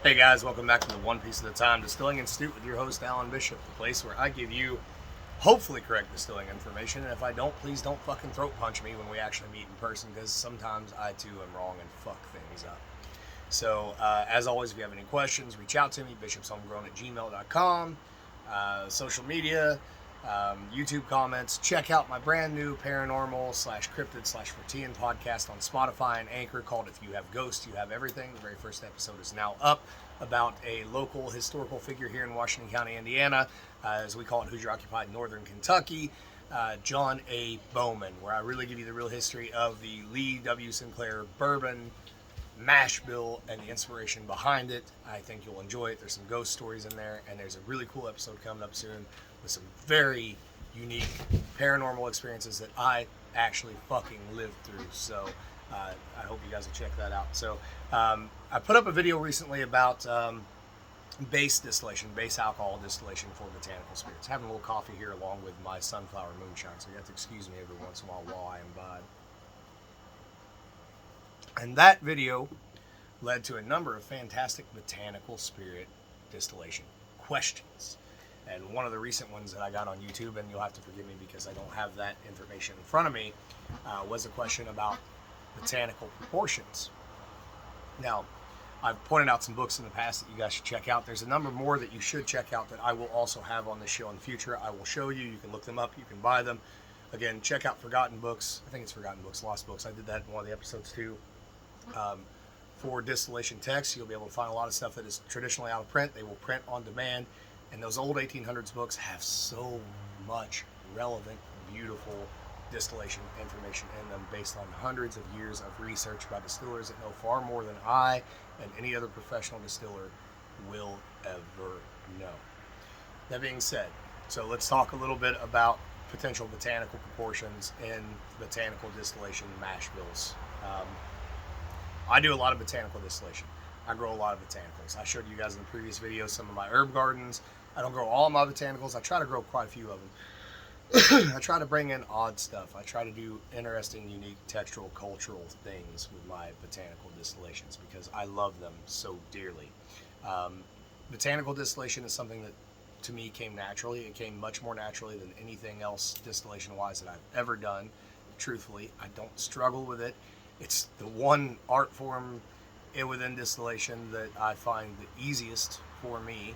Hey guys, welcome back to the One Piece at a Time Distilling Institute with your host Alan Bishop, the place where I give you hopefully correct distilling information, and if I don't, please don't fucking throat punch me when we actually meet in person, because sometimes I too am wrong and fuck things up. So, as always, if you have any questions, reach out to me, bishopshomegrown@gmail.com, social media, YouTube comments. Check out my brand new paranormal / cryptid / Fortean podcast on Spotify and Anchor called If You Have Ghosts, You Have Everything. The very first episode is now up about a local historical figure here in Washington County, Indiana, as we call it, Hoosier occupied Northern Kentucky, John A. Bowman, where I really give you the real history of the Lee W. Sinclair bourbon mash bill and the inspiration behind it. I think you'll enjoy it. There's some ghost stories in there, and there's a really cool episode coming up soon with some very unique paranormal experiences that I actually fucking lived through. So I hope you guys will check that out. So I put up a video recently about base distillation, base alcohol distillation for botanical spirits. Having a little coffee here along with my sunflower moonshine, so you have to excuse me every once in a while I imbibe. And that video led to a number of fantastic botanical spirit distillation questions. And one of the recent ones that I got on YouTube, and you'll have to forgive me because I don't have that information in front of me, was a question about botanical proportions. Now, I've pointed out some books in the past that you guys should check out. There's a number more that you should check out that I will also have on this show in the future. I will show you. You can look them up. You can buy them. Again, check out Forgotten Books. I think it's Forgotten Books, Lost Books. I did that in one of the episodes too. For distillation texts, you'll be able to find a lot of stuff that is traditionally out of print. They will print on demand. And those old 1800s books have so much relevant, beautiful distillation information in them based on hundreds of years of research by distillers that know far more than I and any other professional distiller will ever know. That being said, so let's talk a little bit about potential botanical proportions in botanical distillation mash bills. I do a lot of botanical distillation. I grow a lot of botanicals. I showed you guys in the previous video some of my herb gardens. I don't grow all of my botanicals. I try to grow quite a few of them. I try to bring in odd stuff. I try to do interesting, unique, textural, cultural things with my botanical distillations because I love them so dearly. Botanical distillation is something that, to me, came naturally. It came much more naturally than anything else distillation-wise that I've ever done. Truthfully, I don't struggle with it. It's the one art form within distillation that I find the easiest for me.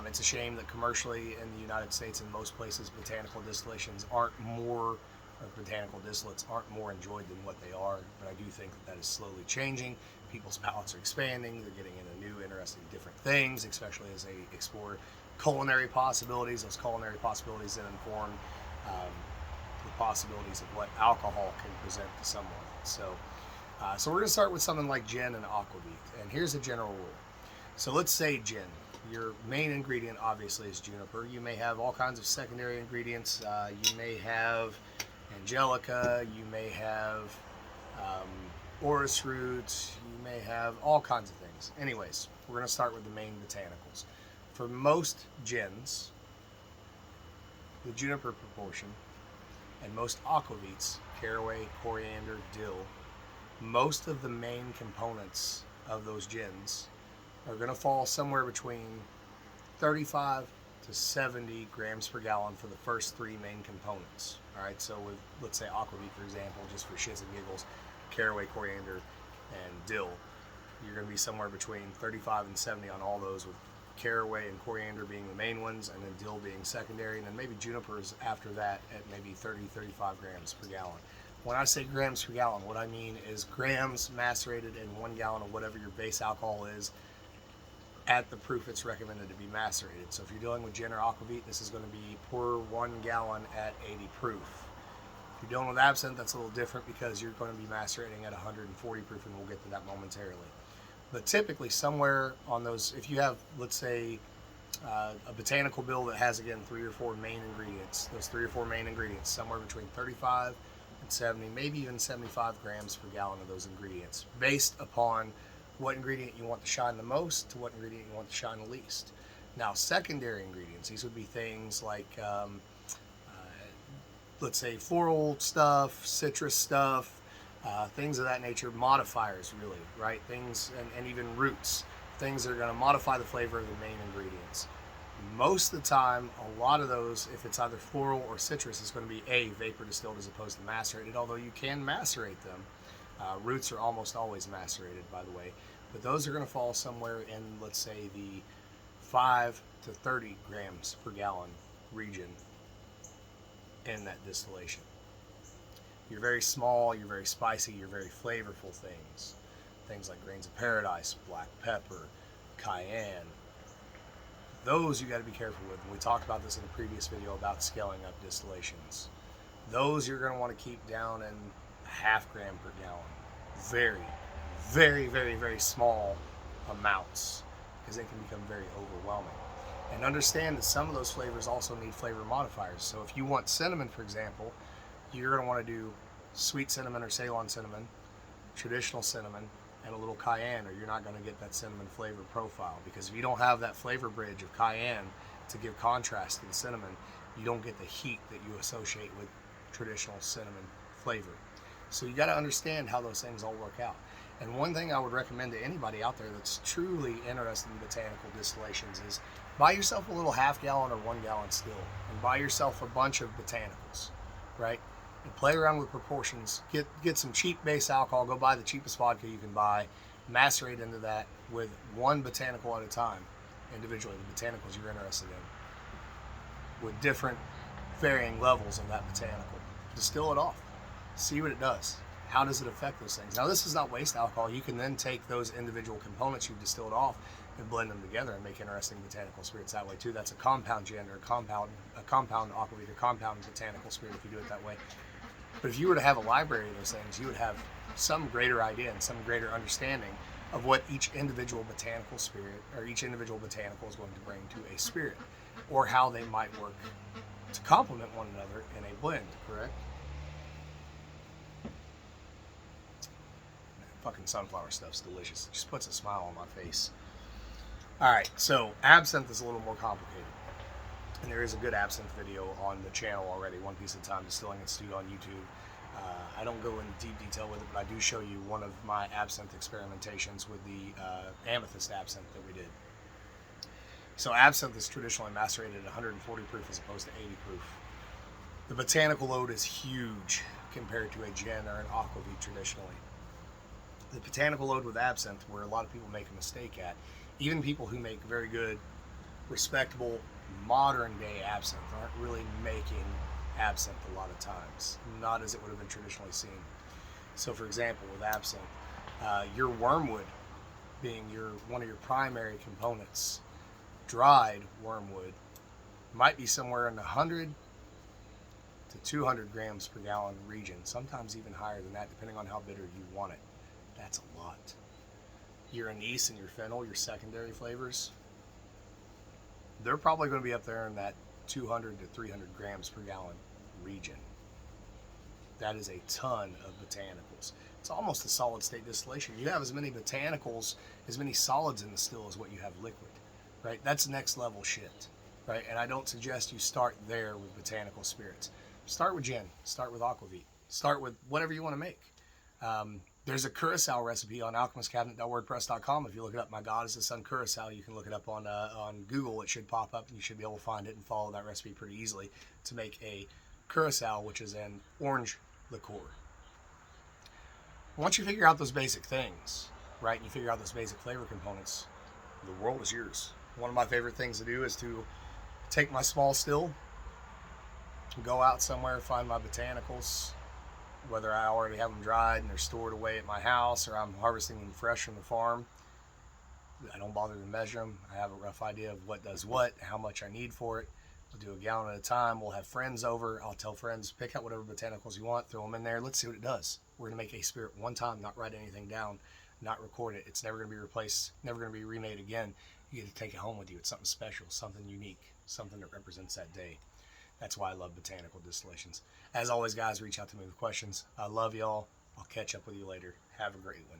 It's a shame that commercially in the United States and most places botanical distillations aren't more, or botanical distillates aren't more enjoyed than what they are, but I do think that is slowly changing. People's palates are expanding, they're getting into new, interesting, different things, especially as they explore culinary possibilities. Those culinary possibilities then inform the possibilities of what alcohol can present to someone. So we're going to start with something like gin and aquavit, and here's a general rule. So let's say gin. Your main ingredient obviously is juniper. You may have all kinds of secondary ingredients. You may have angelica, you may have orris root, you may have all kinds of things. Anyways, we're going to start with the main botanicals. For most gins, the juniper proportion, and most aquavits, caraway, coriander, dill, most of the main components of those gins are going to fall somewhere between 35 to 70 grams per gallon for the first three main components. All right, so with, let's say, aquavit, for example, just for shits and giggles, caraway, coriander, and dill, you're going to be somewhere between 35 and 70 on all those, with caraway and coriander being the main ones, and then dill being secondary, and then maybe junipers after that at maybe 30-35 grams per gallon. When I say grams per gallon, what I mean is grams macerated in 1 gallon of whatever your base alcohol is at the proof it's recommended to be macerated. So if you're dealing with gin or aquavit, this is going to be per 1 gallon at 80 proof. If you're dealing with absinthe, that's a little different because you're going to be macerating at 140 proof, and we'll get to that momentarily. But typically somewhere on those, if you have, let's say, a botanical bill that has, again, 3 or 4 main ingredients, those 3 or 4 main ingredients, somewhere between 35 and 70, maybe even 75 grams per gallon of those ingredients, based upon what ingredient you want to shine the most to what ingredient you want to shine the least. Now, secondary ingredients, these would be things like, let's say, floral stuff, citrus stuff, things of that nature, modifiers really, right? Things, and even roots. things that are going to modify the flavor of the main ingredients. Most of the time, a lot of those, if it's either floral or citrus, is going to be vapor distilled as opposed to macerated, although you can macerate them. Roots are almost always macerated, by the way, but those are going to fall somewhere in, let's say, the 5 to 30 grams per gallon region in that distillation. You're very small, you're very spicy, you're very flavorful things. Things like grains of paradise, black pepper, cayenne. Those you got to be careful with. We talked about this in a previous video about scaling up distillations. Those you're going to want to keep down in a half gram per gallon. Very, very, very, very small amounts, because it can become very overwhelming. And understand that some of those flavors also need flavor modifiers. So if you want cinnamon, for example, you're going to want to do sweet cinnamon or Ceylon cinnamon, traditional cinnamon, and a little cayenne, or you're not going to get that cinnamon flavor profile. Because if you don't have that flavor bridge of cayenne to give contrast to the cinnamon, you don't get the heat that you associate with traditional cinnamon flavor. So you got to understand how those things all work out. And one thing I would recommend to anybody out there that's truly interested in botanical distillations is buy yourself a little half-gallon or 1-gallon still, and buy yourself a bunch of botanicals, right? And play around with proportions. Get some cheap base alcohol. Go buy the cheapest vodka you can buy. Macerate into that with one botanical at a time, individually, the botanicals you're interested in, with different varying levels of that botanical. Distill it off. See what it does. How does it affect those things? Now, this is not waste alcohol. You can then take those individual components you've distilled off and blend them together and make interesting botanical spirits that way too. That's a compound gin, or a compound aquavit, or compound botanical spirit if you do it that way. But if you were to have a library of those things, you would have some greater idea and some greater understanding of what each individual botanical spirit or each individual botanical is going to bring to a spirit, or how they might work to complement one another in a blend, correct? Fucking sunflower stuff's delicious. It just puts a smile on my face. Alright, so absinthe is a little more complicated. And there is a good absinthe video on the channel already, One Piece at a Time Distilling Institute on YouTube. I don't go into deep detail with it, but I do show you one of my absinthe experimentations with the amethyst absinthe that we did. So absinthe is traditionally macerated at 140 proof as opposed to 80 proof. The botanical load is huge compared to a gin or an aquavit traditionally. The botanical load with absinthe, where a lot of people make a mistake at, even people who make very good, respectable, modern day absinthe aren't really making absinthe a lot of times, not as it would have been traditionally seen. So for example, with absinthe, your wormwood being one of your primary components, dried wormwood might be somewhere in the 100 to 200 grams per gallon region, sometimes even higher than that depending on how bitter you want it. That's a lot. Your anise and your fennel, your secondary flavors, they're probably going to be up there in that 200 to 300 grams per gallon region. That is a ton of botanicals. It's almost a solid state distillation. You have as many botanicals, as many solids in the still as what you have liquid, right? That's next level shit, right? And I don't suggest you start there with botanical spirits. Start with gin, start with aquavit, start with whatever you want to make. There's a curacao recipe on alchemistcabinet.wordpress.com. If you look it up, My God is the Sun Curacao, you can look it up on Google. It should pop up and you should be able to find it and follow that recipe pretty easily to make a curacao, which is an orange liqueur. Once you figure out those basic things, right, and you figure out those basic flavor components, the world is yours. One of my favorite things to do is to take my small still, go out somewhere, find my botanicals, whether I already have them dried and they're stored away at my house or I'm harvesting them fresh from the farm. I don't bother to measure them. I have a rough idea of what does what, how much I need for it. We'll do a gallon at a time. We'll have friends over. I'll tell friends, pick out whatever botanicals you want, throw them in there. Let's see what it does. We're going to make a spirit one time, not write anything down, not record it. It's never going to be replaced, never going to be remade again. You get to take it home with you. It's something special, something unique, something that represents that day. That's why I love botanical distillations. As always, guys, reach out to me with questions. I love y'all. I'll catch up with you later. Have a great one.